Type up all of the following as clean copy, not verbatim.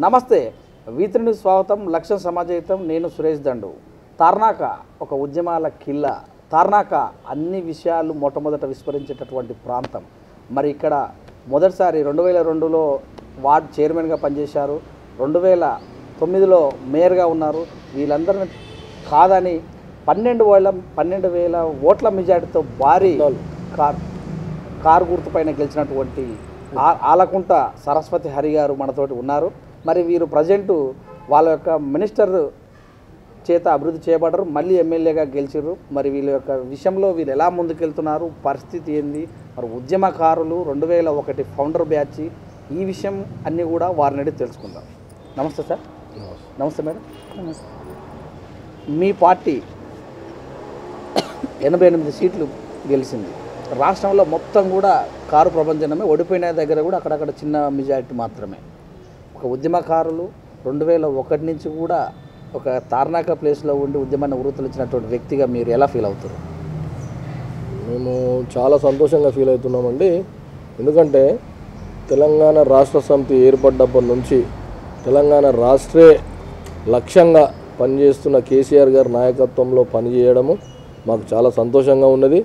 నమస్తే వీత్రిని స్వాగతం లక్ష్యం సమాజహితం నేను సురేష్ దండు తార్నాక ఒక ఉద్యమాల కిల్ల తార్నాక అన్ని విషయాలు మొట్టమొదట విస్మరించేటటువంటి ప్రాంతం మరి ఇక్కడ మొదటిసారి 2002లో వార్డ్ చైర్మన్గా పనిచేశారు 2009లో మేయర్గా ఉన్నారు వీళ్ళందరిని కాదని 12,000 ఓట్ల మెజార్టీతో భారీ కారు గుర్తుపైన గెలిచినటువంటి ఆలకుంట సరస్వతి హరి గారు మనతోటి ఉన్నారు మరి వీరు ప్రజెంటు వాళ్ళ యొక్క మినిస్టర్ చేత అభివృద్ధి చేయబడ్డారు మళ్ళీ ఎమ్మెల్యేగా గెలిచారు మరి వీళ్ళ యొక్క విషయంలో వీళ్ళు ఎలా ముందుకెళ్తున్నారు పరిస్థితి ఏంది మరి ఉద్యమకారులు 2001 ఫౌండర్ బ్యాచ్ ఈ విషయం అన్నీ కూడా వారిని అడిగి తెలుసుకుందాం నమస్తే సార్ నమస్తే మేడం నమస్తే మీ పార్టీ 88 సీట్లు గెలిచింది రాష్ట్రంలో మొత్తం కూడా కారు ప్రపంచమే ఓడిపోయిన దగ్గర కూడా అక్కడక్కడ చిన్న మెజారిటీ మాత్రమే ఒక ఉద్యమకారులు 2001 నుంచి కూడా ఒక తార్నాక ప్లేస్లో ఉండి ఉద్యమాన్ని ఉరుతులిచ్చినటువంటి వ్యక్తిగా మీరు ఎలా ఫీల్ అవుతారు? మేము చాలా సంతోషంగా ఫీల్ అవుతున్నామండి. ఎందుకంటే తెలంగాణ రాష్ట్ర సమితి ఏర్పడ్డప్పటి నుంచి తెలంగాణ రాష్ట్రే లక్ష్యంగా పనిచేస్తున్న కేసీఆర్ గారి నాయకత్వంలో పనిచేయడము మాకు చాలా సంతోషంగా ఉన్నది.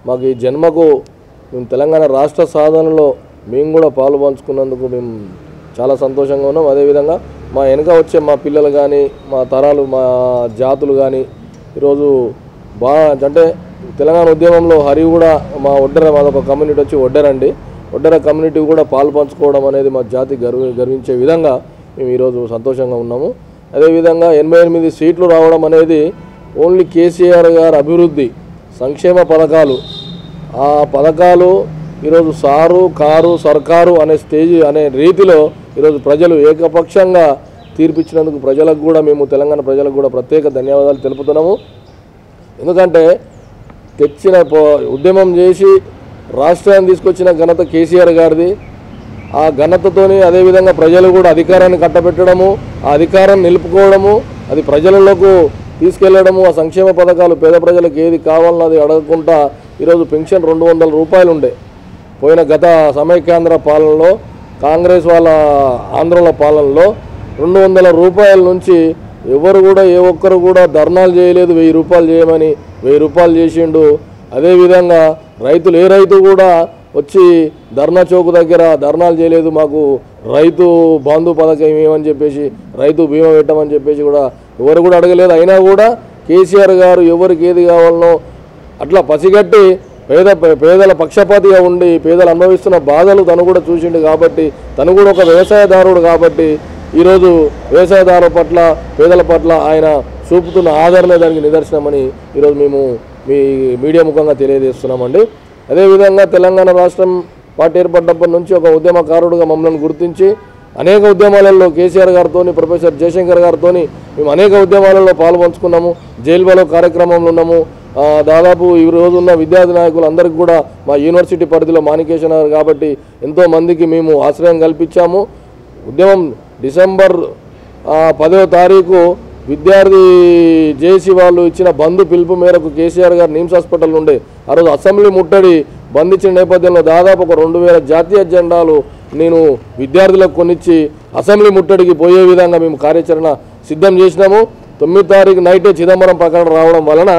మాకు ఈ జన్మకు మేము తెలంగాణ రాష్ట్ర సాధనలో మేము కూడా పాలు పంచుకున్నందుకు మేము చాలా సంతోషంగా ఉన్నాం. అదేవిధంగా మా వెనక వచ్చే మా పిల్లలు కానీ మా తరాలు మా జాతులు కానీ ఈరోజు అంటే తెలంగాణ ఉద్యమంలో హరి కూడా మా ఒడ్డెర మాదొక కమ్యూనిటీ వచ్చి ఒడ్డెర కమ్యూనిటీ కూడా పాలు పంచుకోవడం అనేది మా జాతి గర్వించే విధంగా మేము ఈరోజు సంతోషంగా ఉన్నాము. అదేవిధంగా 88 సీట్లు రావడం అనేది ఓన్లీ కేసీఆర్ గారి అభివృద్ధి సంక్షేమ పథకాలు ఆ పథకాలు ఈరోజు సారు కారు సర్కారు అనే స్టేజ్ అనే రీతిలో ఈరోజు ప్రజలు ఏకపక్షంగా తీర్పిచ్చినందుకు ప్రజలకు కూడా మేము తెలంగాణ ప్రజలకు కూడా ప్రత్యేక ధన్యవాదాలు తెలుపుతున్నాము. ఎందుకంటే తెచ్చిన ఉద్యమం చేసి రాష్ట్రాన్ని తీసుకొచ్చిన ఘనత కేసీఆర్ గారిది. ఆ ఘనతతోని అదేవిధంగా ప్రజలు కూడా అధికారాన్ని కట్టబెట్టడము ఆ అధికారాన్ని నిలుపుకోవడము అది ప్రజలకు తీసుకెళ్లడము ఆ సంక్షేమ పథకాలు పేద ప్రజలకు ఏది కావాలన్నో అది అడగకుండా ఈరోజు పెన్షన్ 200 రూపాయలు ఉండే పోయిన గత సమైక్యాంధ్ర పాలనలో కాంగ్రెస్ వాళ్ళ ఆంధ్రల పాలనలో 200 రూపాయల నుంచి ఎవరు కూడా ఏ ఒక్కరు కూడా ధర్నాలు చేయలేదు. 1000 రూపాయలు చేయమని 1000 రూపాయలు చేసిండు. అదేవిధంగా రైతులు ఏ రైతు కూడా వచ్చి ధర్నా చౌక్ దగ్గర ధర్నాలు చేయలేదు. మాకు రైతు బంధు పథకం ఏమని చెప్పేసి రైతు బీమా పెట్టమని చెప్పేసి కూడా ఎవరు కూడా అడగలేదు. అయినా కూడా కేసీఆర్ గారు ఎవరికి ఏది కావాలనో అట్లా పసిగట్టి పేదల పక్షపాతిగా ఉండి పేదలు అనుభవిస్తున్న బాధలు తను కూడా చూసిండు కాబట్టి తను కూడా ఒక వ్యవసాయదారుడు కాబట్టి ఈరోజు వ్యవసాయదారుల పట్ల పేదల పట్ల ఆయన చూపుతున్న ఆదరణ దానికి నిదర్శనమని ఈరోజు మేము మీ మీడియా ముఖంగా తెలియజేస్తున్నామండి. అదేవిధంగా తెలంగాణ రాష్ట్రం పార్టీ ఏర్పడ్డప్పటి నుంచి ఒక ఉద్యమకారుడుగా మమ్మల్ని గుర్తించి అనేక ఉద్యమాలలో కేసీఆర్ గారితో ప్రొఫెసర్ జయశంకర్ గారితో మేము అనేక ఉద్యమాలలో పాల్పంచుకున్నాము. జైలు కార్యక్రమంలో ఉన్నాము. దాదాపు ఈ రోజున్న విద్యార్థి నాయకులు అందరికీ కూడా మా యూనివర్సిటీ పరిధిలో మాణికేశ్వర కాబట్టి ఎంతోమందికి మేము ఆశ్రయం కల్పించాము. ఉద్యమం డిసెంబర్ 10వ తారీఖు విద్యార్థి జేసీ వాళ్ళు ఇచ్చిన బంధు పిలుపు మేరకు కేసీఆర్ గారు నిమ్స్ హాస్పిటల్ ఉండే ఆ రోజు అసెంబ్లీ ముట్టడి బంధించిన నేపథ్యంలో దాదాపు ఒక 2000 జాతీయ జెండాలు నేను విద్యార్థులకు కొనిచ్చి అసెంబ్లీ ముట్టడికి పోయే విధంగా మేము కార్యాచరణ సిద్ధం చేసినాము. 9వ తారీఖు నైటే చిదంబరం ప్రకటన రావడం వలన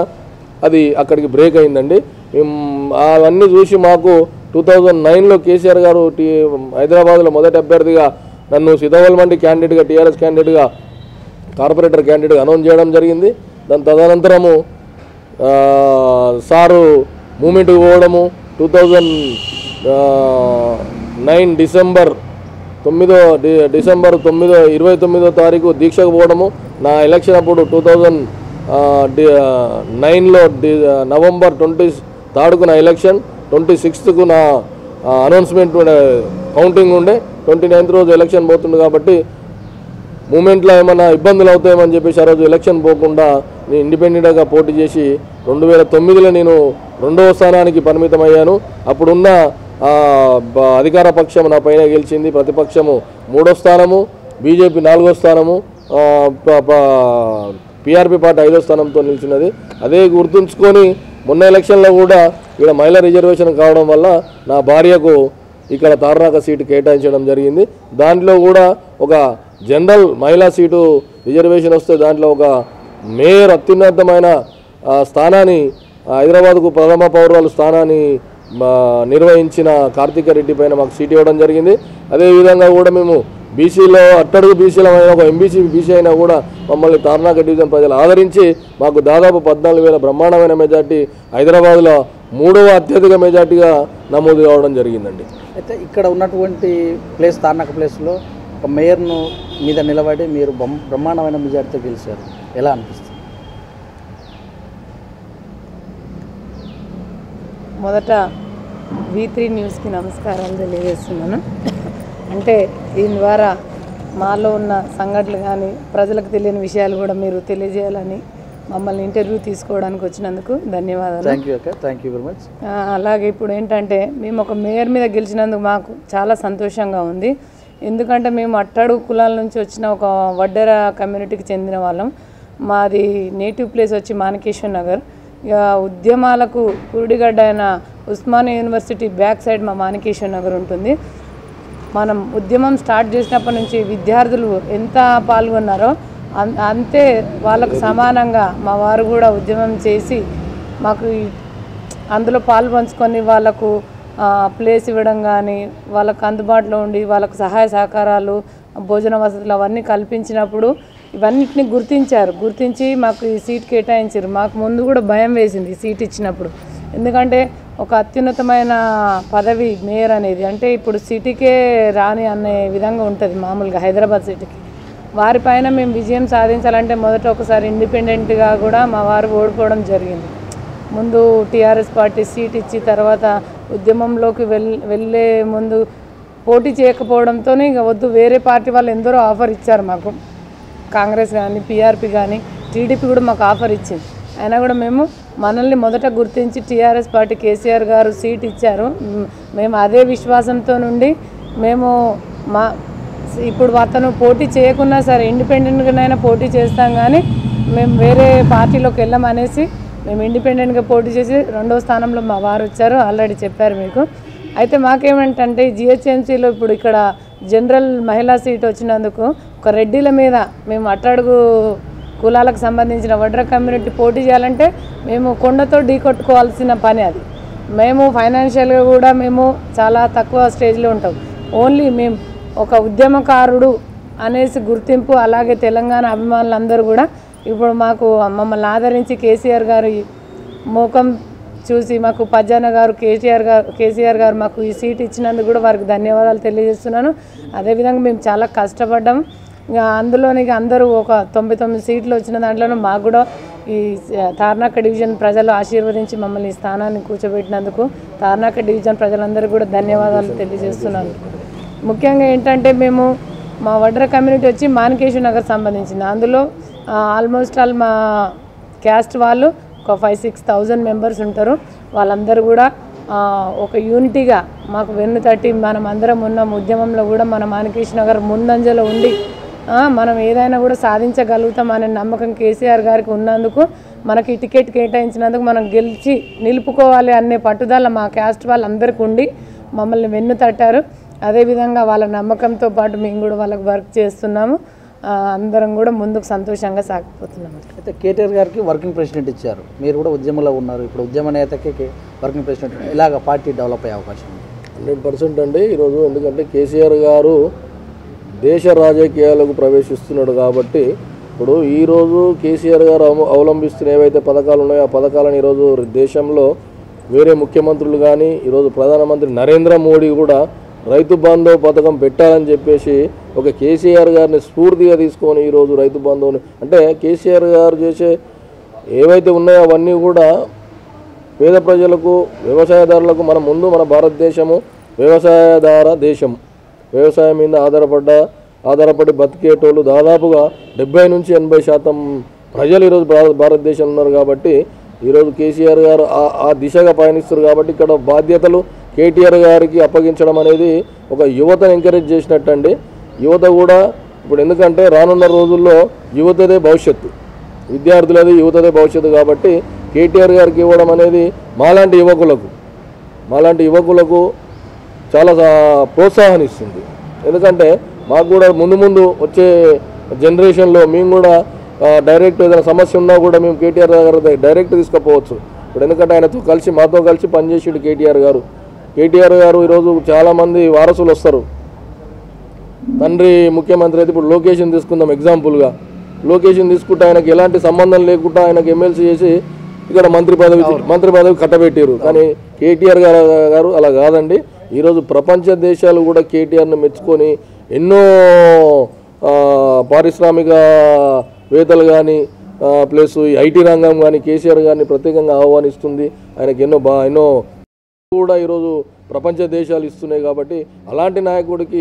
అది అక్కడికి బ్రేక్ అయిందండి. మేము అవన్నీ చూసి మాకు 2009లో కేసీఆర్ గారు హైదరాబాద్లో మొదటి అభ్యర్థిగా నన్ను సిద్ధవల్మండి క్యాండిడేట్గా టీఆర్ఎస్ క్యాండిడేట్గా కార్పొరేటర్ క్యాండిడేట్గా అనౌన్స్ చేయడం జరిగింది. దాని తదనంతరము సారు మూమెంట్కి పోవడము 2009 డిసెంబర్ 29వ తారీఖు దీక్షకు పోవడము నా ఎలక్షన్ అప్పుడు 2009లో నవంబర్ 23కు నా ఎలక్షన్ 26కు నా అనౌన్స్మెంట్ కౌంటింగ్ ఉండే 29th రోజు ఎలక్షన్ పోతుంది కాబట్టి మూమెంట్లో ఏమైనా ఇబ్బందులు అవుతాయేమని చెప్పేసి ఆ రోజు ఎలక్షన్ పోకుండా నేను ఇండిపెండెంట్గా పోటీ చేసి 2009లో నేను 2వ స్థానానికి పరిమితం అయ్యాను. అప్పుడున్న అధికార పక్షం నా పైన గెలిచింది, ప్రతిపక్షము 3వ స్థానము, బీజేపీ 4వ స్థానము, పీఆర్పీ పార్టీ 5వ స్థానంతో నిలిచినది. అదే గుర్తుంచుకొని మొన్న ఎలక్షన్లో కూడా ఇక్కడ మహిళా రిజర్వేషన్ కావడం వల్ల నా భార్యకు ఇక్కడ తార్నాక సీటు కేటాయించడం జరిగింది. దాంట్లో కూడా ఒక జనరల్ మహిళా సీటు రిజర్వేషన్ వస్తే దాంట్లో ఒక మేయర్ అత్యున్నతమైన స్థానాన్ని హైదరాబాద్కు ప్రథమ పౌరుల స్థానాన్ని నిర్వహించిన కార్తిక రెడ్డి పైన మాకు సీట్ ఇవ్వడం జరిగింది. అదేవిధంగా కూడా మేము బీసీలో అట్టడుగు బీసీలమైన ఒక ఎంబీసీ బీసీ అయినా కూడా మమ్మల్ని తార్నాక డివిజన్ ప్రజలు ఆదరించి మాకు దాదాపు 14,000 బ్రహ్మాండమైన మెజార్టీ హైదరాబాద్లో 3వ అత్యధిక మెజార్టీగా నమోదు కావడం జరిగిందండి. అయితే ఇక్కడ ఉన్నటువంటి ప్లేస్ తార్నాక ప్లేస్లో ఒక మేయర్ను మీద నిలబడి మీరు బ్రహ్మాండమైన మెజార్టీతో గెలిచారు, ఎలా అనిపిస్తుంది? మొదట V3 న్యూస్కి నమస్కారాలు తెలియజేస్తున్నాను. అంటే దీని ద్వారా మాలో ఉన్న సంఘటనలు కానీ ప్రజలకు తెలియని విషయాలు కూడా మీరు తెలియజేయాలని మమ్మల్ని ఇంటర్వ్యూ తీసుకోవడానికి వచ్చినందుకు ధన్యవాదాలు. Thank you very much. అలాగే ఇప్పుడు ఏంటంటే మేము ఒక మేయర్ మీద గెలిచినందుకు మాకు చాలా సంతోషంగా ఉంది. ఎందుకంటే మేము అట్టడుగు కులాల నుంచి వచ్చిన ఒక వడ్డెర కమ్యూనిటీకి చెందిన వాళ్ళం. మాది నేటివ్ ప్లేస్ వచ్చి మాణికేశ్వర్ నగర్. ఇక ఉద్యమాలకు పురుడిగడ్డ అయిన ఉస్మానియా యూనివర్సిటీ బ్యాక్ సైడ్ మా మాణికేశ్వర్ నగర్ ఉంటుంది. మనం ఉద్యమం స్టార్ట్ చేసినప్పటి నుంచి విద్యార్థులు ఎంత పాల్గొన్నారో అంతే వాళ్ళకు సమానంగా మా వారు కూడా ఉద్యమం చేసి మాకు అందులో పాల్పంచుకొని వాళ్ళకు ప్లేస్ ఇవ్వడం కానీ వాళ్ళకు అందుబాటులో ఉండి వాళ్ళకు సహాయ సహకారాలు భోజన వసతులు అవన్నీ కల్పించినప్పుడు ఇవన్నిటిని గుర్తించి మాకు ఈ సీట్ కేటాయించారు. మాకు ముందు కూడా భయం వేసింది ఈ సీట్ ఇచ్చినప్పుడు. ఎందుకంటే ఒక అత్యున్నతమైన పదవి మేయర్ అనేది, అంటే ఇప్పుడు సిటీకే రాని అనే విధంగా ఉంటుంది మామూలుగా హైదరాబాద్ సిటీకి. వారిపైన మేము విజయం సాధించాలంటే మొదట ఒకసారి ఇండిపెండెంట్గా కూడా మా వారు ఓడిపోవడం జరిగింది. ముందు టీఆర్ఎస్ పార్టీ సీట్ ఇచ్చి తర్వాత ఉద్యమంలోకి వెళ్ళే ముందు పోటీ చేయకపోవడంతో ఇక వద్దు వేరే పార్టీ వాళ్ళు ఎందరో ఆఫర్ ఇచ్చారు మాకు, కాంగ్రెస్ కానీ పీఆర్పీ కానీ టీడీపీ కూడా మాకు ఆఫర్ ఇచ్చింది. అయినా కూడా మేము మనల్ని మొదట గుర్తించి టీఆర్ఎస్ పార్టీ కేసీఆర్ గారు సీట్ ఇచ్చారు. మేము అదే విశ్వాసంతో నుండి మేము ఇప్పుడు అతను పోటీ చేయకున్నా సరే ఇండిపెండెంట్గానైనా పోటీ చేస్తాం, కానీ మేము వేరే పార్టీలోకి వెళ్ళమనేసి మేము ఇండిపెండెంట్గా పోటీ చేసి 2వ స్థానంలో మా వారు వచ్చారు, ఆల్రెడీ చెప్పారు మీకు. అయితే మాకేమంటే జిహెచ్ఎంసీలో ఇప్పుడు ఇక్కడ జనరల్ మహిళా సీట్ వచ్చినందుకు ఒక రెడ్డిల మీద మేము అట్టడుగు కులాలకు సంబంధించిన వడ్ర కమ్యూనిటీ పోటీ చేయాలంటే మేము కొండతో ఢీకొట్టుకోవాల్సిన పని అది. మేము ఫైనాన్షియల్గా కూడా మేము చాలా తక్కువ స్టేజ్లో ఉంటాం. ఓన్లీ మేము ఒక ఉద్యమకారుడు అనేసి గుర్తింపు, అలాగే తెలంగాణ అభిమానులందరూ కూడా ఇప్పుడు మాకు మమ్మల్ని ఆదరించి కేసీఆర్ గారు మోకం చూసి మాకు పజ్జాన గారు కేసీఆర్ గారు మాకు ఈ సీట్ ఇచ్చినందుకు కూడా వారికి ధన్యవాదాలు తెలియజేస్తున్నాను. అదేవిధంగా మేము చాలా కష్టపడ్డాం. ఇక అందులోని అందరూ ఒక 99 సీట్లు వచ్చిన దాంట్లోనూ మాకు కూడా ఈ తార్నాక డివిజన్ ప్రజలు ఆశీర్వదించి మమ్మల్ని ఈ స్థానాన్ని కూర్చోబెట్టినందుకు తార్నాక డివిజన్ ప్రజలందరూ కూడా ధన్యవాదాలు తెలియజేస్తున్నాను. ముఖ్యంగా ఏంటంటే మేము మా వడ్ర కమ్యూనిటీ వచ్చి మాణికేశ్వర్ నగర్ సంబంధించింది. అందులో ఆల్మోస్ట్ ఆల్ మా క్యాస్ట్ వాళ్ళు ఒక 5,000-6,000 మెంబర్స్ ఉంటారు. వాళ్ళందరూ కూడా ఒక యూనిటీగా మాకు వెన్ను తట్టి మనం అందరం ఉన్న ఉద్యమంలో కూడా మన మాణికేశ్వర్ నగర్ ముందంజలో ఉండి మనం ఏదైనా కూడా సాధించగలుగుతాం అనే నమ్మకం కేసీఆర్ గారికి ఉన్నందుకు మనకి టికెట్ కేటాయించినందుకు మనం గెలిచి నిలుపుకోవాలి అనే పట్టుదల మా క్యాస్ట్ వాళ్ళందరికీ ఉండి మమ్మల్ని వెన్ను తట్టారు. అదేవిధంగా వాళ్ళ నమ్మకంతో పాటు మేము కూడా వాళ్ళకి వర్క్ చేస్తున్నాము. అందరం కూడా ముందుకు సంతోషంగా సాగిపోతున్నాము. అయితే కేటీఆర్ గారికి వర్కింగ్ ప్రెసిడెంట్ ఇచ్చారు, మీరు కూడా ఉద్యమంలో ఉన్నారు. ఇప్పుడు ఉద్యమ నేతకి వర్కింగ్ ప్రెసిడెంట్ ఇలాగ పార్టీ డెవలప్ అయ్యే అవకాశం ఉంది 100% అండి ఈరోజు. ఎందుకంటే కేసీఆర్ గారు దేశ రాజకీయాలకు ప్రవేశిస్తున్నాడు కాబట్టి ఇప్పుడు ఈరోజు కేసీఆర్ గారు అవలంబిస్తున్న ఏవైతే పథకాలు ఉన్నాయో ఆ పథకాలను ఈరోజు దేశంలో వేరే ముఖ్యమంత్రులు కానీ ఈరోజు ప్రధానమంత్రి నరేంద్ర మోడీ కూడా రైతు బంధు పథకం పెట్టాలని చెప్పేసి ఒక కేసీఆర్ గారిని స్ఫూర్తిగా తీసుకొని ఈరోజు రైతు బంధువుని, అంటే కేసీఆర్ గారు చేసే ఏవైతే ఉన్నాయో అవన్నీ కూడా పేద ప్రజలకు వ్యవసాయదారులకు మన భారతదేశము వ్యవసాయదార దేశం. వ్యవసాయం మీద ఆధారపడి బతికేటోళ్ళు దాదాపుగా 70-80% ప్రజలు ఈరోజు భారతదేశంలో ఉన్నారు. కాబట్టి ఈరోజు కేసీఆర్ గారు ఆ దిశగా పయనిస్తారు. కాబట్టి ఇక్కడ బాధ్యతలు కేటీఆర్ గారికి అప్పగించడం అనేది ఒక యువతను ఎంకరేజ్ చేసినట్టు అండి. యువత కూడా ఇప్పుడు ఎందుకంటే రానున్న రోజుల్లో యువతదే భవిష్యత్తు, విద్యార్థులది యువతదే భవిష్యత్తు. కాబట్టి కేటీఆర్ గారికి ఇవ్వడం అనేది మాలాంటి యువకులకు చాలా ప్రోత్సాహాన్ని ఇస్తుంది. ఎందుకంటే మాకు కూడా ముందు ముందు వచ్చే జనరేషన్లో మేము కూడా డైరెక్ట్ ఏదైనా సమస్య ఉన్నా కూడా మేము కేటీఆర్ గారు డైరెక్ట్ తీసుకుపోవచ్చు. ఇప్పుడు ఎందుకంటే ఆయనతో కలిసి మాతో కలిసి పనిచేసిండు కేటీఆర్ గారు. కేటీఆర్ గారు ఈరోజు చాలామంది వారసులు వస్తారు. తండ్రి ముఖ్యమంత్రి అయితే ఇప్పుడు లొకేషన్ తీసుకుందాం ఎగ్జాంపుల్గా. లొకేషన్ తీసుకుంటే ఆయనకి ఎలాంటి సంబంధం లేకుండా ఆయనకు ఎమ్మెల్సీ చేసి ఇక్కడ మంత్రి పదవి కట్టబెట్టారు. కానీ కేటీఆర్ గారు అలా కాదండి. ఈరోజు ప్రపంచ దేశాలు కూడా కేటీఆర్ని మెచ్చుకొని ఎన్నో పారిశ్రామికవేత్తలు కానీ ప్లస్ ఐటీ రంగం కానీ కేసీఆర్ గారిని ప్రత్యేకంగా ఆహ్వానిస్తుంది. ఆయనకి ఎన్నో కూడా ఈరోజు ప్రపంచ దేశాలు ఇస్తున్నాయి. కాబట్టి అలాంటి నాయకుడికి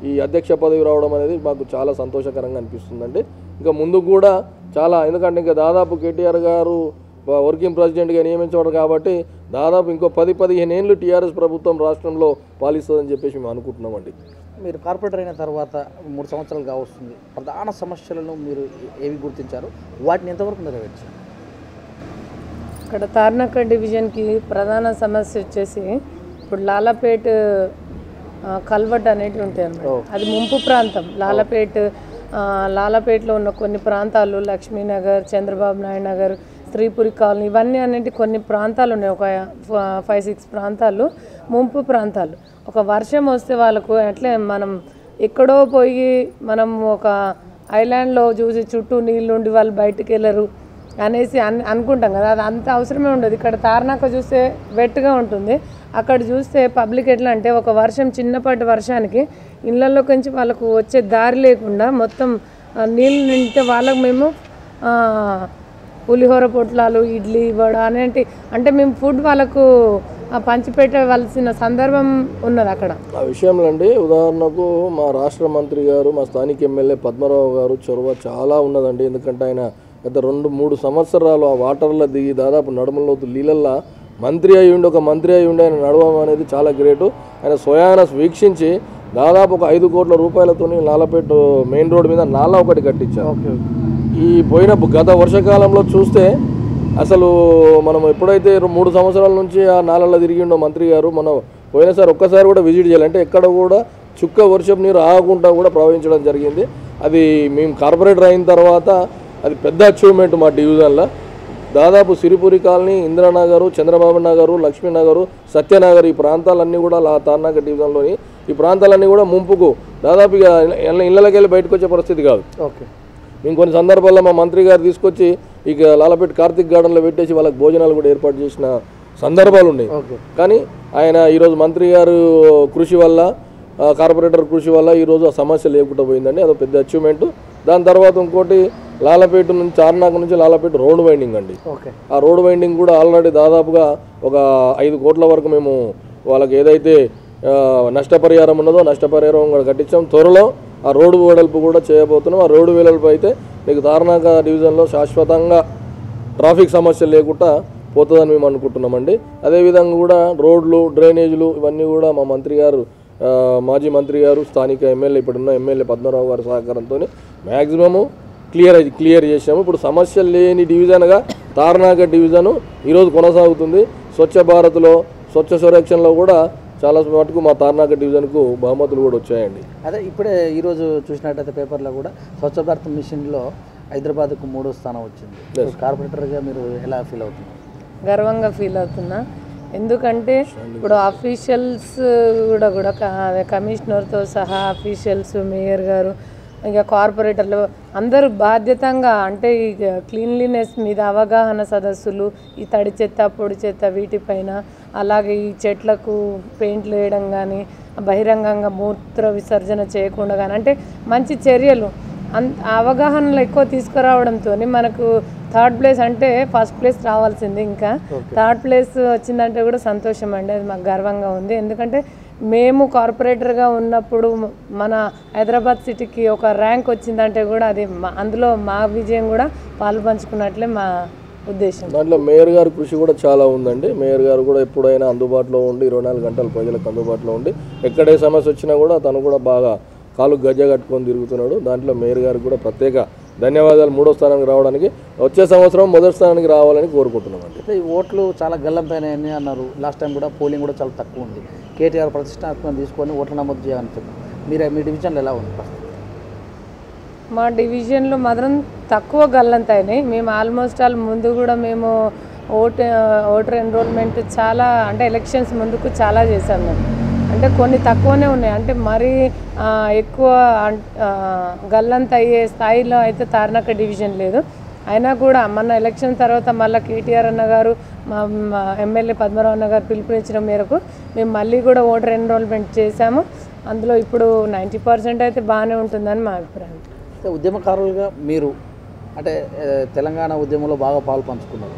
ఈ అధ్యక్ష పదవి రావడం అనేది మాకు చాలా సంతోషకరంగా అనిపిస్తుందండి. ఇంకా ముందు కూడా చాలా, ఎందుకంటే ఇంకా దాదాపు కేటీఆర్ గారు వర్కింగ్ ప్రెసిడెంట్గా నియమించబడ్డారు కాబట్టి దాదాపు ఇంకో 10-15 ఏళ్ళు టీఆర్ఎస్ ప్రభుత్వం రాష్ట్రంలో పాలిస్తుందని చెప్పేసి మేము అనుకుంటున్నామండి. మీరు కార్పొరేటర్ అయిన తర్వాత 3 సంవత్సరాలు కావస్తుంది. ప్రధాన సమస్యలను మీరు ఏవి గుర్తించారు, వాటిని ఎంతవరకు నెరవేర్చారు? ఇక్కడ తార్నాక డివిజన్కి ప్రధాన సమస్య వచ్చేసి ఇప్పుడు లాలాపేట్ కల్వట్ అనేటివి ఉంటాయి అన్నమాట. అది ముంపు ప్రాంతం. లాలాపేటలో ఉన్న కొన్ని ప్రాంతాలు, లక్ష్మీనగర్, చంద్రబాబు నాయుడు నగర్, శ్రీపురి కాలనీ, ఇవన్నీ అనేటి కొన్ని ప్రాంతాలు ఉన్నాయి. ఒక 5-6 ప్రాంతాలు ముంపు ప్రాంతాలు. ఒక వర్షం వస్తే వాళ్ళకు అట్లే మనం ఎక్కడో పోయి మనం ఒక ఐలాండ్లో చూసి చుట్టూ నీళ్ళుండి వాళ్ళు బయటికి వెళ్ళరు అనేసి అనుకుంటాం కదా, అది అంత అవసరమే ఉండదు. ఇక్కడ తార్నాక చూస్తే వెట్గా ఉంటుంది. అక్కడ చూస్తే పబ్లిక్ ఎట్లా అంటే ఒక వర్షం, చిన్నపాటి వర్షానికి ఇళ్ళల్లోకి నుంచి వాళ్ళకు వచ్చే దారి లేకుండా మొత్తం నీళ్ళు నిండితే వాళ్ళకు మేము పులిహోర పొట్లాలు, ఇడ్లీ, వడ అనేటి అంటే మేము ఫుడ్ వాళ్ళకు పంచిపెట్టవలసిన సందర్భం ఉన్నది అక్కడ. ఆ విషయంలో అండి, ఉదాహరణకు మా రాష్ట్ర మంత్రి గారు, మా స్థానిక ఎమ్మెల్యే పద్మరావు గారు చొరవ చాలా ఉన్నదండి. ఎందుకంటే ఆయన గత 2-3 సంవత్సరాలు ఆ వాటర్లో దిగి దాదాపు నడుమలోతు నీళ్ళల్లో మంత్రి అయి ఉండి ఆయన నడవడం అనేది చాలా గ్రేటు. ఆయన స్వయాన వీక్షించి దాదాపు ఒక 5 కోట్ల రూపాయలతో లాలపేట మెయిన్ రోడ్ మీద నాలా ఒకటి కట్టించారు. ఈ పోయిన గత వర్షాకాలంలో చూస్తే అసలు మనం ఎప్పుడైతే 3 సంవత్సరాల నుంచి ఆ నాలలో తిరిగిండో మంత్రి గారు, మనం పోయినసారి ఒక్కసారి కూడా విజిట్ చేయాలంటే ఎక్కడ కూడా చుక్క వర్షపు నీరు ఆగకుండా కూడా ప్రవహించడం జరిగింది. అది మేము కార్పొరేటర్ అయిన తర్వాత అది పెద్ద అచీవ్మెంట్ మా డివిజన్లో. దాదాపు సిరిపురి కాలనీ, ఇంద్రనగరు, చంద్రబాబు నగరు, లక్ష్మీనగరు, సత్యనగర్, ఈ ప్రాంతాలన్నీ కూడా తార్నాక డివిజన్లోని ఈ ప్రాంతాలన్నీ కూడా ముంపుకు దాదాపు ఇక ఇళ్ళకి వెళ్ళి బయటకు వచ్చే పరిస్థితి కాదు. మేము కొన్ని సందర్భాల్లో మా మంత్రి గారు తీసుకొచ్చి ఇక లాలపేట కార్తిక్ గార్డెన్లో పెట్టేసి వాళ్ళకి భోజనాలు కూడా ఏర్పాటు చేసిన సందర్భాలు ఉన్నాయి. కానీ ఆయన ఈరోజు మంత్రి గారు కృషి వల్ల, కార్పొరేటర్ కృషి వల్ల ఈరోజు ఆ సమస్య లేకుండా పోయిందండి. అదొక పెద్ద అచీవ్మెంట్. దాని తర్వాత ఇంకోటి లాలపేట నుంచి తార్నాక నుంచి లాలపేట రోడ్ వైండింగ్ అండి. ఆ రోడ్ వైండింగ్ కూడా ఆల్రెడీ దాదాపుగా ఒక 5 కోట్ల వరకు మేము వాళ్ళకి ఏదైతే నష్టపరిహారం ఉన్నదో నష్టపరిహారం కూడా కట్టించాం. త్వరలో ఆ రోడ్డు వెడల్పు కూడా చేయబోతున్నాం. ఆ రోడ్డు వెడల్పు అయితే మీకు తార్నాక డివిజన్లో శాశ్వతంగా ట్రాఫిక్ సమస్య లేకుండా పోతుందని మేము అనుకుంటున్నామండి. అదేవిధంగా కూడా రోడ్లు, డ్రైనేజీలు ఇవన్నీ కూడా మా మంత్రి గారు, మాజీ మంత్రి గారు, స్థానిక ఎమ్మెల్యే, ఇప్పుడున్న ఎమ్మెల్యే పద్మరావు గారి సహకారంతో మ్యాక్సిమము క్లియర్ చేసాము. ఇప్పుడు సమస్య లేని డివిజన్గా తార్నాక డివిజను ఈరోజు కొనసాగుతుంది. స్వచ్ఛ భారత్లో, స్వచ్ఛ సురక్షణలో కూడా చాలా మటుకు మా తార్నాక డివిజన్కు బహుమతులు కూడా వచ్చాయండి. అదే ఇప్పుడే ఈరోజు చూసినట్టయితే పేపర్లో కూడా స్వచ్ఛ భారత్ మిషన్లో హైదరాబాద్కు 3వ స్థానం వచ్చింది. కార్పొరేటర్గా మీరు ఎలా ఫీల్ అవుతున్నారు? గర్వంగా ఫీల్ అవుతున్నా. ఎందుకంటే ఇప్పుడు అఫీషియల్స్ కూడా కమిషనర్తో సహా అఫీషియల్స్, మేయర్ గారు, ఇక కార్పొరేటర్లు అందరూ బాధ్యతంగా అంటే ఈ క్లీన్లీనెస్ మీద అవగాహన సదస్సులు, ఈ తడి చెత్త, పొడి చెత్త వీటిపైన, అలాగే ఈ చెట్లకు పెయింట్లు వేయడం కానీ, బహిరంగంగా మూత్ర విసర్జన చేయకుండా కానీ, అంటే మంచి చర్యలు అవగాహనలో ఎక్కువ తీసుకురావడంతో మనకు 3rd ప్లేస్ అంటే 1st ప్లేస్ రావాల్సింది. ఇంకా 3rd ప్లేస్ వచ్చిందంటే కూడా సంతోషం అండి. అది మాకు గర్వంగా ఉంది. ఎందుకంటే మేము కార్పొరేటర్గా ఉన్నప్పుడు మన హైదరాబాద్ సిటీకి ఒక ర్యాంక్ వచ్చిందంటే కూడా అది అందులో మా విజయం కూడా పాలు పంచుకున్నట్లే మా ఉద్దేశం. దాంట్లో మేయర్ గారి కృషి కూడా చాలా ఉందండి. మేయర్ గారు కూడా ఎప్పుడైనా అందుబాటులో ఉండి 24 గంటలు ప్రజలకు అందుబాటులో ఉండి ఎక్కడే సమస్య వచ్చినా కూడా తను కూడా బాగా కాలు గజ్జ కట్టుకొని తిరుగుతున్నాడు. దాంట్లో మేయర్ గారికి కూడా ప్రత్యేక ధన్యవాదాలు. 3వ స్థానానికి రావడానికి, వచ్చే సంవత్సరం 1వ స్థానానికి రావాలని కోరుకుంటున్నామండి. ఈ ఓట్లు చాలా గల్లంపైన అన్నారు. లాస్ట్ టైం కూడా పోలింగ్ కూడా చాలా తక్కువ ఉంది. కేటీఆర్ ప్రతిష్టాత్మకం తీసుకొని ఓట్ల నమోదు చేయాలని చెప్పారు. మీ డివిజన్లో ఎలా ఉంది? మా డివిజన్లో మాత్రం తక్కువ గల్లంత అయినాయి. మేము ఆల్మోస్ట్ ముందు కూడా మేము ఓటర్ ఎన్రోల్మెంట్ చాలా అంటే ఎలక్షన్స్ ముందుకు చాలా చేశాం మేము. అంటే కొన్ని తక్కువనే ఉన్నాయి, అంటే మరీ ఎక్కువ గల్లంత అయ్యే స్థాయిలో అయితే తార్నాక డివిజన్ లేదు. అయినా కూడా మన ఎలక్షన్ తర్వాత మళ్ళీ కేటీఆర్ అన్న గారు మా ఎమ్మెల్యే పద్మరావు అన్న గారు పిలుపునిచ్చిన మేరకు మేము మళ్ళీ కూడా ఓటర్ ఎన్రోల్మెంట్ చేశాము. అందులో ఇప్పుడు 90% అయితే బాగానే ఉంటుందని మా అభిప్రాయం. అయితే ఉద్యమకారులుగా మీరు అంటే తెలంగాణ ఉద్యమంలో బాగా పాలు పంచుకున్నారు.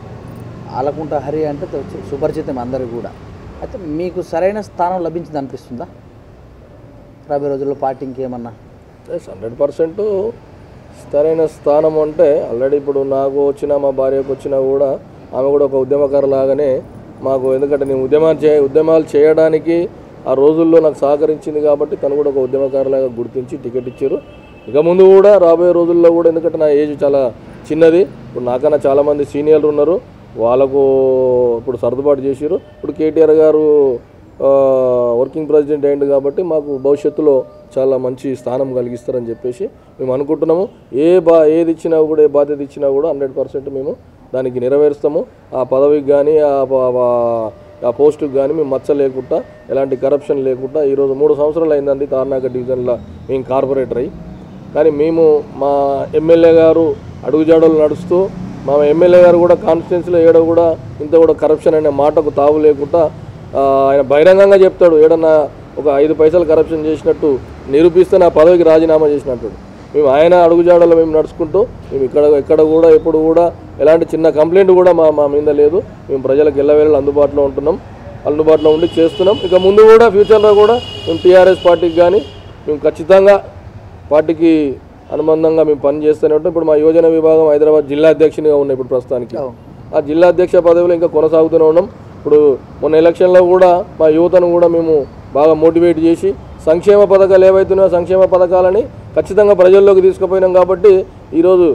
ఆలకుంట హరి అంటే సుపరిచితం అందరికీ కూడా. అయితే మీకు సరైన స్థానం లభించింది అనిపిస్తుందా రాబోయే రోజుల్లో పార్టీ ఇంకేమన్నా? 100% సరైన స్థానం అంటే ఆల్రెడీ ఇప్పుడు నాకు వచ్చినా మా భార్యకు వచ్చినా కూడా ఆమె కూడా ఒక ఉద్యమకారులాగానే మాకు, ఎందుకంటే నేను ఉద్యమాలు చేయడానికి ఆ రోజుల్లో నాకు సహకరించింది కాబట్టి తను కూడా ఒక ఉద్యమకారులాగా గుర్తించి టికెట్ ఇచ్చారు. ఇక ముందు కూడా రాబోయే రోజుల్లో కూడా, ఎందుకంటే నా ఏజ్ చాలా చిన్నది, ఇప్పుడు నాకన్నా చాలామంది సీనియర్లు ఉన్నారు, వాళ్ళకు ఇప్పుడు సర్దుబాటు చేసారు. ఇప్పుడు కేటీఆర్ గారు వర్కింగ్ ప్రెసిడెంట్ అయింది కాబట్టి మాకు భవిష్యత్తులో చాలా మంచి స్థానం కలిగిస్తారని చెప్పేసి మేము అనుకుంటున్నాము. ఏది ఇచ్చినా కూడా, ఏ బాధ్యత ఇచ్చినా కూడా 100% మేము దానికి నెరవేరుస్తాము. ఆ పదవికి కానీ ఆ పోస్టుకి కానీ మేము మచ్చ లేకుండా, ఎలాంటి కరప్షన్ లేకుండా. ఈరోజు 3 సంవత్సరాలు అయిందండి తార్నాక డివిజన్లో మేము కార్పొరేటర్ అయ్యి. కానీ మేము మా ఎమ్మెల్యే గారు అడుగుజాడలు నడుస్తూ, మా ఎమ్మెల్యే గారు కూడా కాన్స్టిట్యున్సీలో ఏడో కూడా ఇంత కూడా కరప్షన్ అనే మాటకు తావు లేకుండా ఆయన బహిరంగంగా చెప్తాడు. ఏడన్నా ఒక 5 పైసలు కరప్షన్ చేసినట్టు నిరూపిస్తే నా పదవికి రాజీనామా చేసినట్టు. మేము ఆయన అడుగుజాడలో మేము నడుచుకుంటూ మేము ఎక్కడ కూడా ఎప్పుడు కూడా ఎలాంటి చిన్న కంప్లైంట్ కూడా మా మీద లేదు. మేము ప్రజలకు ఎల్లవేళలా అందుబాటులో ఉండి చేస్తున్నాం. ఇక ముందు కూడా ఫ్యూచర్లో కూడా మేము టీఆర్ఎస్ పార్టీకి కానీ మేము ఖచ్చితంగా పార్టీకి అనుబంధంగా మేము పని చేస్తూనే ఉంటాం. ఇప్పుడు మా యువజన విభాగం హైదరాబాద్ జిల్లా అధ్యక్షునిగా ఉన్నాయి ఇప్పుడు ప్రస్తుతానికి. ఆ జిల్లా అధ్యక్ష పదవిలో ఇంకా కొనసాగుతూనే ఉన్నాం. ఇప్పుడు మొన్న ఎలక్షన్లో కూడా మా యువతను కూడా మేము బాగా మోటివేట్ చేసి సంక్షేమ పథకాలు ఏవైతున్నాయో సంక్షేమ పథకాలని ఖచ్చితంగా ప్రజల్లోకి తీసుకుపోయినాం. కాబట్టి ఈరోజు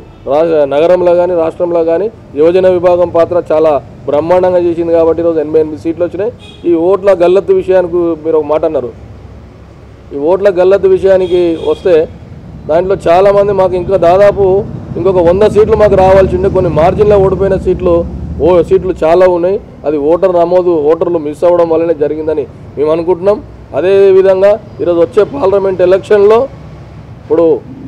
నగరంలో కానీ రాష్ట్రంలో కానీ యువజన విభాగం పాత్ర చాలా బ్రహ్మాండంగా చేసింది. కాబట్టి ఈరోజు 88 సీట్లు వచ్చినాయి. ఈ ఓట్ల గల్లత్తు విషయానికి మీరు ఒక మాట అన్నారు. ఈ ఓట్ల గల్లత్తు విషయానికి వస్తే దాంట్లో చాలామంది మాకు ఇంకా దాదాపు ఇంకొక 100 సీట్లు మాకు రావాల్సి ఉండే, కొన్ని మార్జిన్లో ఓడిపోయిన సీట్లు చాలా ఉన్నాయి. అది ఓటర్లు మిస్ అవ్వడం వల్లనే జరిగిందని మేము అనుకుంటున్నాం. అదేవిధంగా ఈరోజు వచ్చే పార్లమెంట్ ఎలక్షన్లో ఇప్పుడు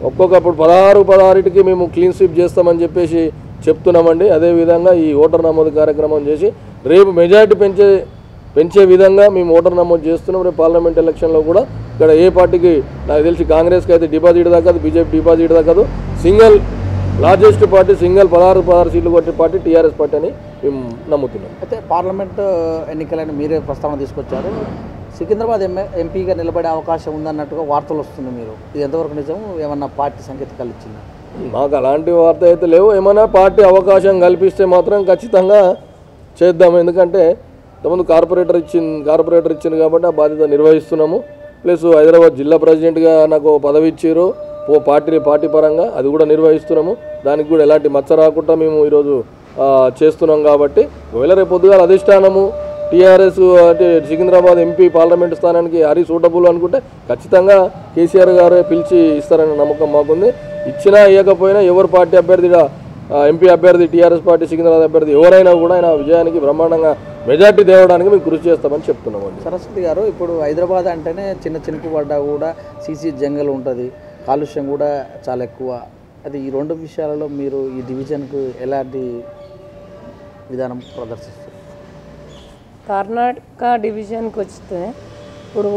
ఒక్కొక్కప్పుడు 16కి మేము క్లీన్ స్వీప్ చేస్తామని చెప్పేసి చెప్తున్నామండి. అదేవిధంగా ఈ ఓటర్ నమోదు కార్యక్రమం చేసి రేపు మెజారిటీ పెంచే విధంగా మేము ఓటర్ నమోదు చేస్తున్నాం. రేపు పార్లమెంట్ ఎలక్షన్లో కూడా ఇక్కడ ఏ పార్టీకి, నాకు తెలిసి కాంగ్రెస్కి అయితే డిపాజిట్ దక్కదు, బీజేపీ డిపాజిట్ దక్కదు. సింగిల్ లార్జెస్ట్ పార్టీ, 16 సీట్లు కొట్టే పార్టీ టీఆర్ఎస్ పార్టీ అని మేము నమ్ముతున్నాం. అయితే పార్లమెంట్ ఎన్నికలను మీరే ప్రస్తావన తీసుకొచ్చారు. సికింద్రాబాద్ ఎంపీగా నిలబడే అవకాశం ఉందన్నట్టుగా వార్తలు వస్తుంది. మీరు ఇది ఎంతవరకు నిజం? ఏమన్నా పార్టీ సంకేతాలు ఇచ్చిందా? మాకు అలాంటి వార్త అయితే లేవు. ఏమైనా పార్టీ అవకాశం కల్పిస్తే మాత్రం ఖచ్చితంగా చేద్దాము. ఎందుకంటే ఇంతకుముందు కార్పొరేటర్ ఇచ్చింది కాబట్టి ఆ బాధ్యత నిర్వహిస్తున్నాము. ప్లస్ హైదరాబాద్ జిల్లా ప్రెసిడెంట్గా నాకు పదవి ఇచ్చారు పార్టీ పరంగా, అది కూడా నిర్వహిస్తున్నాము. దానికి కూడా ఎలాంటి మచ్చ రాకుండా మేము ఈరోజు చేస్తున్నాం. కాబట్టి ఒకవేళ రేపు పొద్దుగాల అధిష్టానము టీఆర్ఎస్ అంటే సికింద్రాబాద్ ఎంపీ పార్లమెంటు స్థానానికి హరి సూటబుల్ అనుకుంటే ఖచ్చితంగా కేసీఆర్ గారే పిలిచి ఇస్తారనే నమ్మకం మాకుంది. ఇచ్చినా ఇవ్వకపోయినా ఎవరు పార్టీ అభ్యర్థిగా ఎంపీ అభ్యర్థి టీఆర్ఎస్ పార్టీ సికింద్రాబాద్ అభ్యర్థి ఎవరైనా కూడా ఆయన విజయానికి బ్రహ్మాండంగా మెజార్టీ తేవడానికి మేము కృషి చేస్తామని చెప్తున్నామండి. సరస్వతి గారు, ఇప్పుడు హైదరాబాద్ అంటేనే చిన్న చినుకు పడ్డా కూడా సీసీ జంగల్ ఉంటుంది, కాలుష్యం కూడా చాలా ఎక్కువ. అది ఈ 2 విషయాలలో మీరు ఈ డివిజన్కు ఎలాంటి విధానం ప్రదర్శిస్తారు? కర్ణాటక డివిజన్కి వస్తే ఇప్పుడు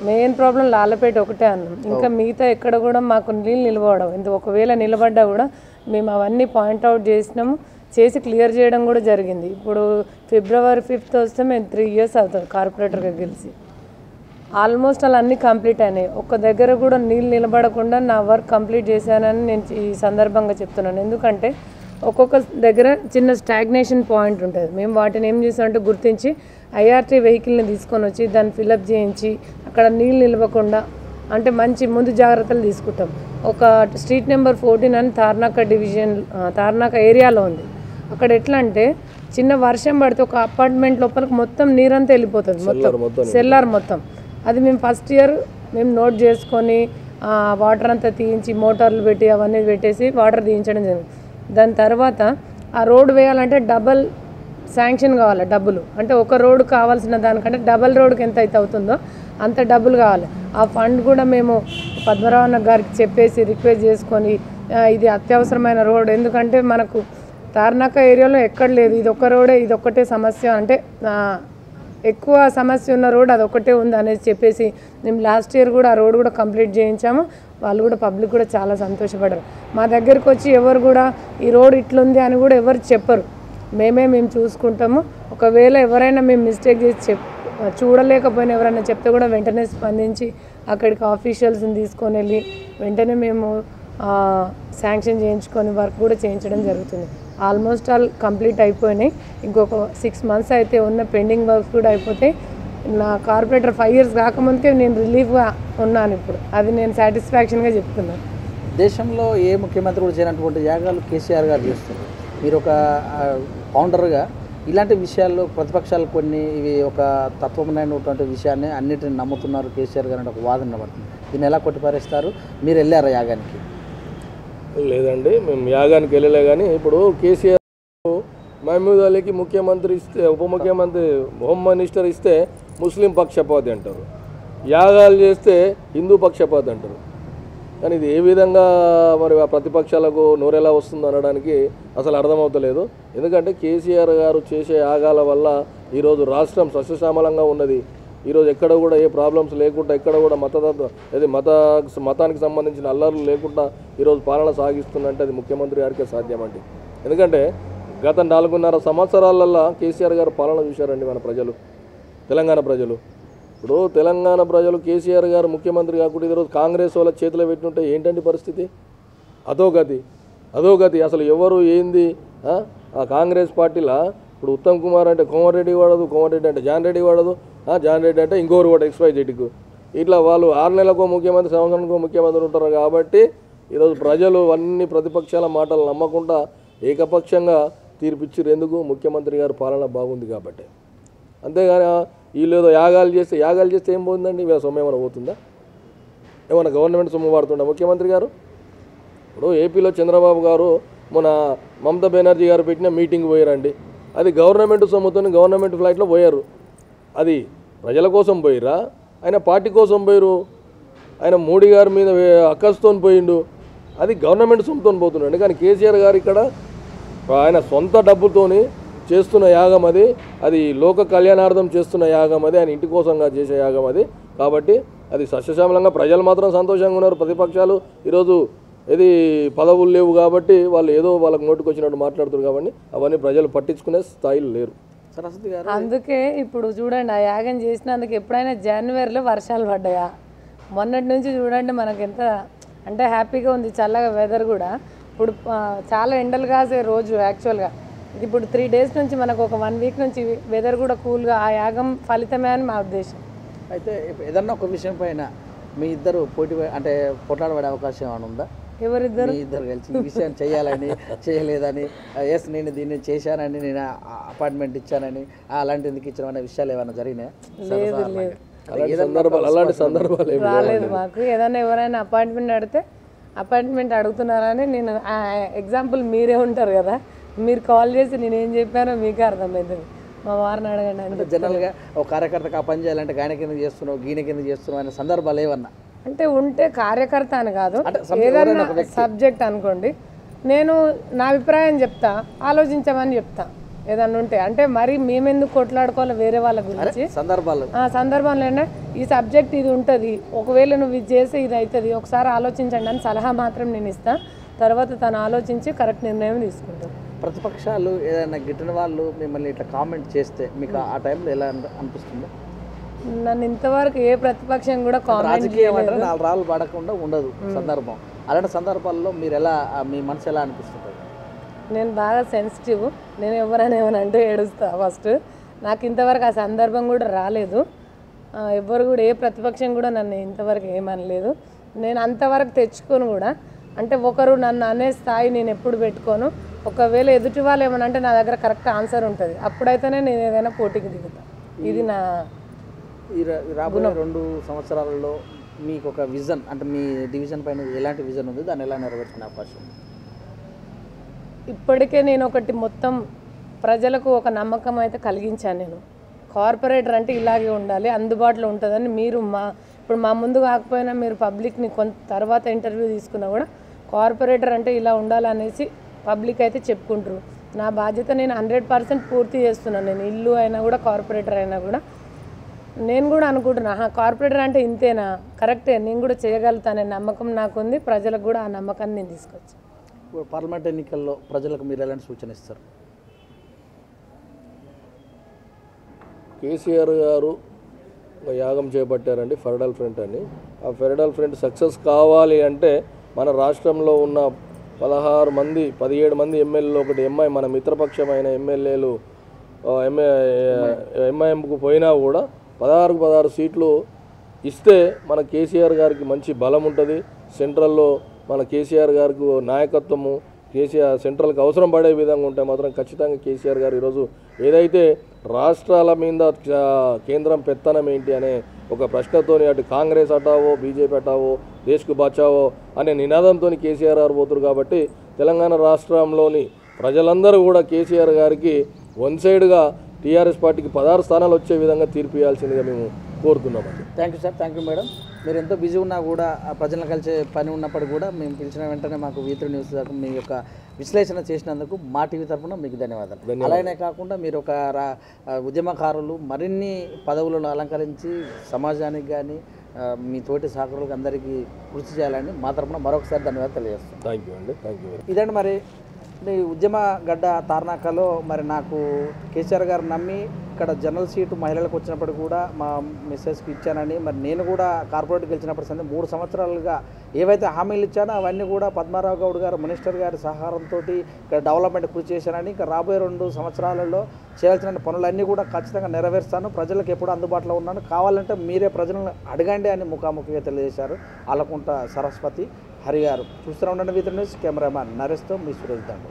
మెయిన్ ప్రాబ్లం లాలపేట ఒకటే అన్నాం. ఇంకా మిగతా ఎక్కడ కూడా మాకు నీళ్ళు నిలబడవు. ఒకవేళ నిలబడ్డా కూడా మేము అవన్నీ పాయింట్అవుట్ చేసి క్లియర్ చేయడం కూడా జరిగింది. ఇప్పుడు February 5th వస్తే మేము 3 years అవుతుంది కార్పొరేటర్గా గెలిచి. ఆల్మోస్ట్ అలా అన్నీ కంప్లీట్ అయినాయి. ఒక్క దగ్గర కూడా నీళ్ళు నిలబడకుండా నా వర్క్ కంప్లీట్ చేశానని నేను ఈ సందర్భంగా చెప్తున్నాను. ఎందుకంటే ఒక్కొక్క దగ్గర చిన్న స్టాగ్నేషన్ పాయింట్ ఉంటుంది. మేము వాటిని ఏం చేసామంటే గుర్తించి IRT వెహికల్ని తీసుకొని వచ్చి దాన్ని ఫిలప్ చేయించి అక్కడ నీళ్ళు నిలవకుండా అంటే మంచి ముందు జాగ్రత్తలు తీసుకుంటాం. ఒక స్ట్రీట్ నెంబర్ 14 అని తార్నాక ఏరియాలో ఉంది. అక్కడ ఎట్లా అంటే చిన్న వర్షం పడితే ఒక అపార్ట్మెంట్ లోపలికి మొత్తం నీరంతా వెళ్ళిపోతుంది, మొత్తం సెల్లార్ మొత్తం. అది మేము ఫస్ట్ ఇయర్ మేము నోట్ చేసుకొని వాటర్ అంతా తీయించి మోటార్లు పెట్టి అవన్నీ పెట్టేసి వాటర్ తీయించడం జరిగింది. దాని తర్వాత ఆ రోడ్ వేయాలంటే డబల్ శాంక్షన్ కావాలి డబ్బులు. అంటే ఒక రోడ్డు కావాల్సిన దానికంటే డబల్ రోడ్డుకి ఎంత అయితే అవుతుందో అంత డబ్బులు కావాలి. ఆ ఫండ్ కూడా మేము పద్మరావణ గారికి చెప్పేసి రిక్వెస్ట్ చేసుకొని ఇది అత్యవసరమైన రోడ్, ఎందుకంటే మనకు తార్నాక ఏరియాలో ఎక్కడ లేదు, ఇది ఒక్క రోడే, ఇది ఒక్కటే సమస్య, అంటే ఎక్కువ సమస్య ఉన్న రోడ్ అదొక్కటే ఉంది అనేది చెప్పేసి మేము లాస్ట్ ఇయర్ కూడా ఆ రోడ్ కూడా కంప్లీట్ చేయించాము. వాళ్ళు కూడా పబ్లిక్ కూడా చాలా సంతోషపడ్డారు. మా దగ్గరికి వచ్చి ఎవరు కూడా ఈ రోడ్ ఇట్లుంది అని కూడా ఎవరు చెప్పరు, మేము చూసుకుంటాము. ఒకవేళ ఎవరైనా మేము మిస్టేక్ చేసి చూడలేకపోయినా ఎవరైనా చెప్తే కూడా వెంటనే స్పందించి అక్కడికి ఆఫీషియల్స్ని తీసుకొని వెళ్ళి వెంటనే మేము శాంక్షన్ చేయించుకొని వర్క్ కూడా చేయించడం జరుగుతుంది. ఆల్మోస్ట్ ఆల్ కంప్లీట్ అయిపోయినాయి. ఇంకొక 6 months అయితే ఉన్న పెండింగ్ వర్క్స్ కూడా అయిపోతాయి. నా కార్పొరేటర్ 5 years కాకముందుకే నేను రిలీఫ్గా ఉన్నాను. ఇప్పుడు అది నేను సాటిస్ఫాక్షన్గా చెప్తున్నాను. దేశంలో ఏ ముఖ్యమంత్రి కూడా చేయనటువంటి యాగాలు కేసీఆర్ గారు చేస్తారు. మీరు ఒక ఫౌండర్గా ఇలాంటి విషయాల్లో ప్రతిపక్షాలు కొన్ని ఇవి ఒక తత్వమైనటువంటి విషయాన్ని అన్నిటిని నమ్ముతున్నారు కేసీఆర్ గారు అంటే ఒక వాదన పడుతుంది. దీన్ని ఎలా కొట్టిపారేస్తారు? మీరు వెళ్ళారా యాగానికి? లేదండి, మేము యాగానికి వెళ్ళలే. కానీ ఇప్పుడు కేసీఆర్ మహమూద్ అలీకి ముఖ్యమంత్రి ఇస్తే, ఉప ముఖ్యమంత్రి హోమ్ మినిస్టర్ ఇస్తే ముస్లిం పక్షపాతి అంటారు, యాగాలు చేస్తే హిందూ పక్షపాతి అంటారు. కానీ ఇది ఏ విధంగా మరి ఆ ప్రతిపక్షాలకు నోరెలా వస్తుందో అనడానికి అసలు అర్థమవుతలేదు. ఎందుకంటే కేసీఆర్ గారు చేసే యాగాల వల్ల ఈరోజు రాష్ట్రం సస్యశ్యామలంగా ఉన్నది. ఈరోజు ఎక్కడ కూడా ఏ ప్రాబ్లమ్స్ లేకుండా, ఎక్కడ కూడా మతానికి సంబంధించిన అల్లర్లు లేకుండా ఈరోజు పాలన సాగిస్తుందంటే అది ముఖ్యమంత్రి గారికే సాధ్యమండి. ఎందుకంటే గత 4.5 సంవత్సరాలలో కేసీఆర్ గారు పాలన చూశారండి మన ప్రజలు, తెలంగాణ ప్రజలు. ఇప్పుడు తెలంగాణ ప్రజలు కేసీఆర్ గారు ముఖ్యమంత్రి కాకుండా ఈరోజు కాంగ్రెస్ వాళ్ళ చేతిలో పెట్టినట్టే ఏంటండి పరిస్థితి? అధోగతి. అసలు ఎవరు ఏంది? ఆ కాంగ్రెస్ పార్టీలో ఇప్పుడు ఉత్తమ్ కుమార్ అంటే కోమటిరెడ్డి వాడదు, కోమటిరెడ్డి అంటే జాన్ రెడ్డి వాడదు, జాన్ రెడ్డి అంటే ఇంకోరు కూడా XYZకు. ఇట్లా వాళ్ళు 6 నెలలకో ముఖ్యమంత్రి, సంవత్సరానికో ముఖ్యమంత్రి ఉంటారు. కాబట్టి ఈరోజు ప్రజలు అన్ని ప్రతిపక్షాల మాటలు నమ్మకుండా ఏకపక్షంగా తీర్పిచ్చారు. ఎందుకు? ముఖ్యమంత్రి గారు పాలన బాగుంది కాబట్టి. అంతేగాని వీళ్ళు ఏదో యాగాలు చేస్తే ఏం పోతుందండి? వీళ్ళ సొమ్ము ఏమైనా పోతుందా? ఏమైనా గవర్నమెంట్ సొమ్ము వాడుతుందా ముఖ్యమంత్రి గారు? ఇప్పుడు ఏపీలో చంద్రబాబు గారు మన మమతా బెనర్జీ గారు పెట్టిన మీటింగ్ పోయారండి. అది గవర్నమెంట్ సొమ్ముతో గవర్నమెంట్ ఫ్లైట్లో పోయారు. అది ప్రజల కోసం పోయిరా? ఆయన పార్టీ కోసం పోయారు. ఆయన మోడీ గారి మీద అక్కస్తో పోయిండు. అది గవర్నమెంట్ సొమ్ముతో పోతున్నాడు. కానీ కేసీఆర్ గారు ఇక్కడ ఆయన సొంత డబ్బుతోని చేస్తున్న యాగం అది లోక కళ్యాణార్థం చేస్తున్న యాగం ఆయన ఇంటి కోసంగా చేసే యాగం కాబట్టి అది సస్యశ్యామలంగా ప్రజలు మాత్రం సంతోషంగా ఉన్నారు. ప్రతిపక్షాలు ఈరోజు ఏది పదవులు లేవు కాబట్టి వాళ్ళు ఏదో వాళ్ళకి నోటుకు వచ్చినట్టు మాట్లాడుతారు. కాబట్టి అవన్నీ ప్రజలు పట్టించుకునే స్థాయిలో లేరు. సరస్వతి గారు, అందుకే ఇప్పుడు చూడండి, ఆ యాగం చేసినందుకు ఎప్పుడైనా జనవరిలో వర్షాలు పడ్డాయా? మొన్నటి నుంచి చూడండి మనకి ఎంత అంటే హ్యాపీగా ఉంది, చల్లగా వెదర్ కూడా. ఇప్పుడు చాలా ఎండలు కాసే రోజు యాక్చువల్గా. ఇది ఇప్పుడు 3 days నుంచి మనకు ఒక 1 week నుంచి వెదర్ కూడా కూల్గా, ఆ యాగం ఫలితమే అని మా ఉద్దేశం. అయితే ఏదన్నా ఒక విషయం పైన మీ ఇద్దరు అంటే పోట్లాడబడే అవకాశం ఏమైనా ఉందా? ఎవరిద్దరు? మీ ఇద్దరు కలిసి ఈ విషయం చేయాలని, చేయలేదని, ఎస్ నేను దీన్ని చేశానని, నేను అపాయింట్మెంట్ ఇచ్చానని, అలాంటి ఎందుకు ఇచ్చిన విషయాలు ఏమైనా జరిగినాయా? అలాంటి సందర్భాలు రాలేదు మాకు. ఏదైనా ఎవరైనా అపాయింట్మెంట్ అడుగుతున్నారని నేను ఎగ్జాంపుల్ మీరే ఉంటారు కదా, మీరు కాల్ చేసి నేను ఏం చెప్పానో మీకే అర్థమవుతుంది. మా వారిని అడగండి. అంటే జనరల్గా ఒక కార్యకర్తకు ఆ పని చేయాలంటే గాయన కింద చేస్తున్నావు, గీన కింద చేస్తున్నావు అనే సందర్భాలు ఏమన్నా అంటే ఉంటే కార్యకర్త అని కాదు, ఏదైనా సబ్జెక్ట్ అనుకోండి, నేను నా అభిప్రాయం చెప్తా, ఆలోచించమని చెప్తా ఏదన్నా ఉంటే. అంటే మరి మేమెందుకు కొట్లాడుకోవాలి వేరే వాళ్ళ గురించి? సందర్భంలో ఈ సబ్జెక్ట్ ఇది ఉంటుంది, ఒకవేళ నువ్వు ఇది చేస్తే ఇది అవుతుంది, ఒకసారి ఆలోచించండి అని సలహా మాత్రం నేను ఇస్తాను. తర్వాత తను ఆలోచించి కరెక్ట్ నిర్ణయం తీసుకుంటారు. ప్రతిపక్షాలు ఏదైనా గిట్టిన వాళ్ళు మిమ్మల్ని ఇట్లా కామెంట్ చేస్తే మీకు ఆ టైంలో ఎలా అనిపిస్తుందో? నన్ను ఇంతవరకు ఏ ప్రతిపక్షం కూడా కామెంట్ చేయలేదు. 4 రాళ్ళు పడకుండా ఉండదు సందర్భం. అలాంటి సందర్భాల్లో మీరు ఎలా, మీ మనసు ఎలా అనిపిస్తుంది? నేను బాగా సెన్సిటివ్, నేను ఎవరైనా ఏమైనా అంటే ఏడుస్తా ఫస్ట్. నాకు ఇంతవరకు ఆ సందర్భం కూడా రాలేదు. ఎవరు కూడా ఏ ప్రతిపక్షం కూడా నన్ను ఇంతవరకు ఏమనలేదు. నేను అంతవరకు తెచ్చుకోను కూడా. అంటే ఒకరు నన్ను అనే స్థాయి నేను ఎప్పుడు పెట్టుకోను. ఒకవేళ ఎదుటి వాళ్ళు ఏమన్నా అంటే నా దగ్గర కరెక్ట్ ఆన్సర్ ఉంటుంది, అప్పుడైతేనే నేను ఏదైనా పోటీకి దిగుతాను. ఇది నా రాబోయే 2 సంవత్సరాలలో మీకు ఒక విజన్ అంటే మీ డివిజన్ పైన ఎలాంటి విజన్ ఉంది, దాన్ని ఎలా నెరవేర్చుకునే అవకాశం ఉంది? ఇప్పటికే నేను ఒకటి మొత్తం ప్రజలకు ఒక నమ్మకం అయితే కలిగించాను. నేను కార్పొరేటర్ అంటే ఇలాగే ఉండాలి, అందుబాటులో ఉంటుందని మీరు ఇప్పుడు మా ముందు కాకపోయినా మీరు పబ్లిక్ని కొంత తర్వాత ఇంటర్వ్యూ తీసుకున్నా కూడా కార్పొరేటర్ అంటే ఇలా ఉండాలనేసి పబ్లిక్ అయితే చెప్పుకుంటారు. నా బాధ్యత నేను 100% పూర్తి చేస్తున్నాను. నేను ఇల్లు అయినా కూడా కార్పొరేటర్ అయినా కూడా నేను కూడా అనుకుంటున్నా కార్పొరేటర్ అంటే ఇంతేనా, కరెక్టే, నేను కూడా చేయగలుగుతానే నమ్మకం నాకుంది. ప్రజలకు కూడా ఆ నమ్మకాన్ని నేను తీసుకొచ్చాను. ఇప్పుడు పార్లమెంట్ ఎన్నికల్లో ప్రజలకు మీరు ఎలాంటి సూచన ఇస్తారు? కేసీఆర్ గారు ఒక యాగం చేపట్టారండి, ఫెడరల్ ఫ్రంట్ అని. ఆ ఫెడరల్ ఫ్రంట్ సక్సెస్ కావాలి అంటే మన రాష్ట్రంలో ఉన్న 17 మంది ఎమ్మెల్యేలు, ఒకటి మన మిత్రపక్షమైన ఎమ్మెల్యేలు ఎంఐఎంకు పోయినా కూడా 16 సీట్లు ఇస్తే మన కేసీఆర్ గారికి మంచి బలం ఉంటుంది. సెంట్రల్లో మన కేసీఆర్ గారికి నాయకత్వము, కేసీఆర్ సెంట్రల్కి అవసరం పడే విధంగా ఉంటే మాత్రం ఖచ్చితంగా కేసీఆర్ గారు ఈరోజు ఏదైతే రాష్ట్రాల మీద కేంద్రం పెత్తనం ఏంటి అనే ఒక ప్రశ్నతోని అటు కాంగ్రెస్ అటావో, బీజేపీ అటావో, దేశ్కు బచావో అనే నినాదంతో కేసీఆర్ గారు పోతున్నారు. కాబట్టి తెలంగాణ రాష్ట్రంలోని ప్రజలందరూ కూడా కేసీఆర్ గారికి వన్ సైడ్గా టీఆర్ఎస్ పార్టీకి 16 స్థానాలు వచ్చే విధంగా తీర్పు ఇవ్వాల్సిందిగా మేము కోరుతున్నామండి. Thank you sir, thank you madam. మీరు ఎంతో బిజీ ఉన్నా కూడా ప్రజలను కలిసే పని ఉన్నప్పటికీ కూడా మేము పిలిచిన వెంటనే మాకు V3 న్యూస్ దాకా మీ యొక్క విశ్లేషణ చేసినందుకు మా టీవీ తరఫున మీకు ధన్యవాదాలు. అలానే కాకుండా మీరు ఒక ఉద్యమకారులు మరిన్ని పదవులను అలంకరించి సమాజానికి కానీ మీ తోటి సహకారులకు అందరికీ కృషి చేయాలని మా తరఫున మరొకసారి ధన్యవాదాలు తెలియజేస్తాం. థ్యాంక్ యూ అండి, థ్యాంక్ యూ. ఇదండి మరి ఈ ఉద్యమ గడ్డ తార్నాకలో మరి నాకు కేసీఆర్ గారు నమ్మి ఇక్కడ జనరల్ సీటు మహిళలకు వచ్చినప్పుడు కూడా మా మిస్సెస్కి ఇచ్చానని, మరి నేను కూడా కార్పొరేట్కి గెలిచినప్పుడు 3 సంవత్సరాలుగా ఏవైతే హామీలు ఇచ్చానో అవన్నీ కూడా పద్మారావు గౌడ్ గారు మినిస్టర్ గారి సహకారంతో ఇక్కడ డెవలప్మెంట్ కృషి చేశానని, ఇంకా రాబోయే 2 సంవత్సరాలలో చేయాల్సిన పనులన్నీ కూడా ఖచ్చితంగా నెరవేరుస్తాను, ప్రజలకు ఎప్పుడు అందుబాటులో ఉన్నాను, కావాలంటే మీరే ప్రజలను అడగండి అని ముఖాముఖిగా తెలియజేశారు ఆలకుంట సరస్వతి హరి గారు. చూస్తూనే ఉండండి V3 న్యూస్. కెమెరామ్యాన్ నరేష్తో మీ సురేష్ దండు.